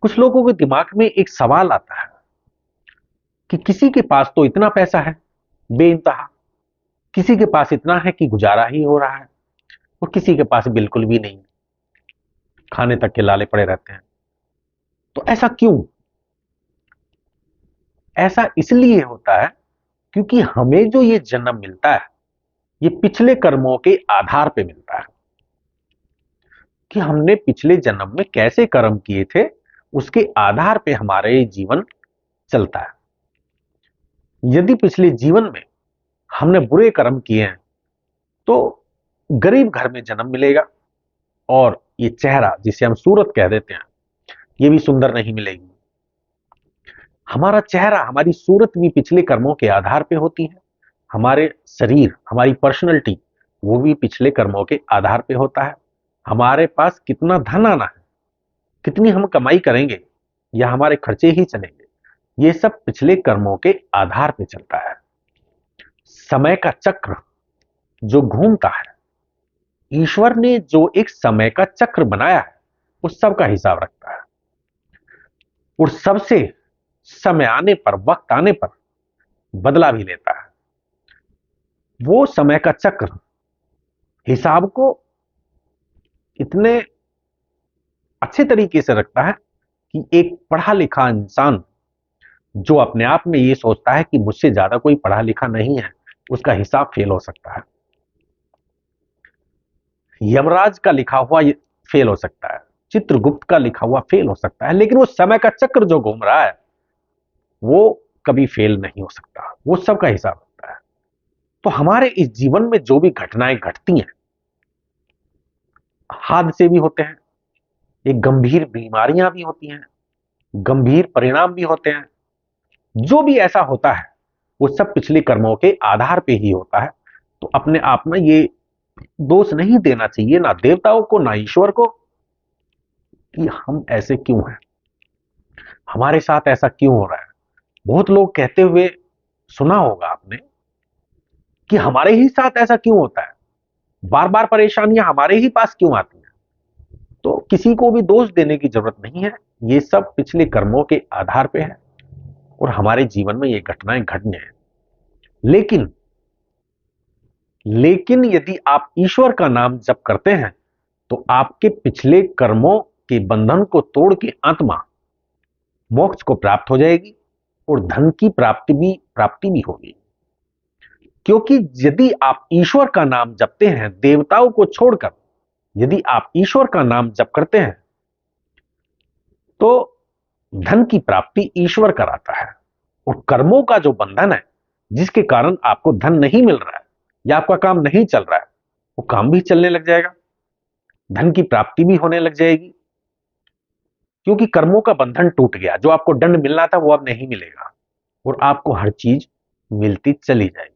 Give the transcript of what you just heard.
कुछ लोगों के दिमाग में एक सवाल आता है कि किसी के पास तो इतना पैसा है बेइंतहा, किसी के पास इतना है कि गुजारा ही हो रहा है, और किसी के पास बिल्कुल भी नहीं, खाने तक के लाले पड़े रहते हैं। तो ऐसा क्यों? ऐसा इसलिए होता है क्योंकि हमें जो ये जन्म मिलता है ये पिछले कर्मों के आधार पे मिलता है कि हमने पिछले जन्म में कैसे कर्म किए थे, उसके आधार पे हमारा ये जीवन चलता है। यदि पिछले जीवन में हमने बुरे कर्म किए हैं तो गरीब घर में जन्म मिलेगा, और ये चेहरा जिसे हम सूरत कह देते हैं ये भी सुंदर नहीं मिलेगी। हमारा चेहरा, हमारी सूरत भी पिछले कर्मों के आधार पे होती है। हमारे शरीर, हमारी पर्सनैलिटी, वो भी पिछले कर्मों के आधार पे होता है। हमारे पास कितना धन आना है, कितनी हम कमाई करेंगे, या हमारे खर्चे ही चलेंगे, ये सब पिछले कर्मों के आधार पे चलता है। समय का चक्र जो घूमता है, ईश्वर ने जो एक समय का चक्र बनाया है उस सब का हिसाब रखता है, और सबसे समय आने पर, वक्त आने पर बदला भी लेता है। वो समय का चक्र हिसाब को इतने अच्छे तरीके से रखता है कि एक पढ़ा लिखा इंसान जो अपने आप में ये सोचता है कि मुझसे ज्यादा कोई पढ़ा लिखा नहीं है, उसका हिसाब फेल हो सकता है। यमराज का लिखा हुआ फेल हो सकता है, चित्रगुप्त का लिखा हुआ फेल हो सकता है, लेकिन वो समय का चक्र जो घूम रहा है वो कभी फेल नहीं हो सकता। वो सबका हिसाब होता है। तो हमारे इस जीवन में जो भी घटनाएं घटती हैं, हादसे भी होते हैं, एक गंभीर बीमारियां भी होती हैं, गंभीर परिणाम भी होते हैं, जो भी ऐसा होता है वो सब पिछले कर्मों के आधार पे ही होता है। तो अपने आप में ये दोष नहीं देना चाहिए, ना देवताओं को ना ईश्वर को, कि हम ऐसे क्यों हैं, हमारे साथ ऐसा क्यों हो रहा है। बहुत लोग कहते हुए सुना होगा आपने कि हमारे ही साथ ऐसा क्यों होता है, बार बार परेशानियां हमारे ही पास क्यों आती हैं। तो किसी को भी दोष देने की जरूरत नहीं है, ये सब पिछले कर्मों के आधार पे है, और हमारे जीवन में ये घटनाएं घटने हैं। लेकिन लेकिन यदि आप ईश्वर का नाम जप करते हैं तो आपके पिछले कर्मों के बंधन को तोड़ के आत्मा मोक्ष को प्राप्त हो जाएगी, और धन की प्राप्ति भी होगी। क्योंकि यदि आप ईश्वर का नाम जपते हैं, देवताओं को छोड़कर यदि आप ईश्वर का नाम जप करते हैं तो धन की प्राप्ति ईश्वर कराता है, और कर्मों का जो बंधन है जिसके कारण आपको धन नहीं मिल रहा है या आपका काम नहीं चल रहा है, वो काम भी चलने लग जाएगा, धन की प्राप्ति भी होने लग जाएगी। क्योंकि कर्मों का बंधन टूट गया, जो आपको दंड मिलना था वो अब नहीं मिलेगा, और आपको हर चीज मिलती चली जाएगी।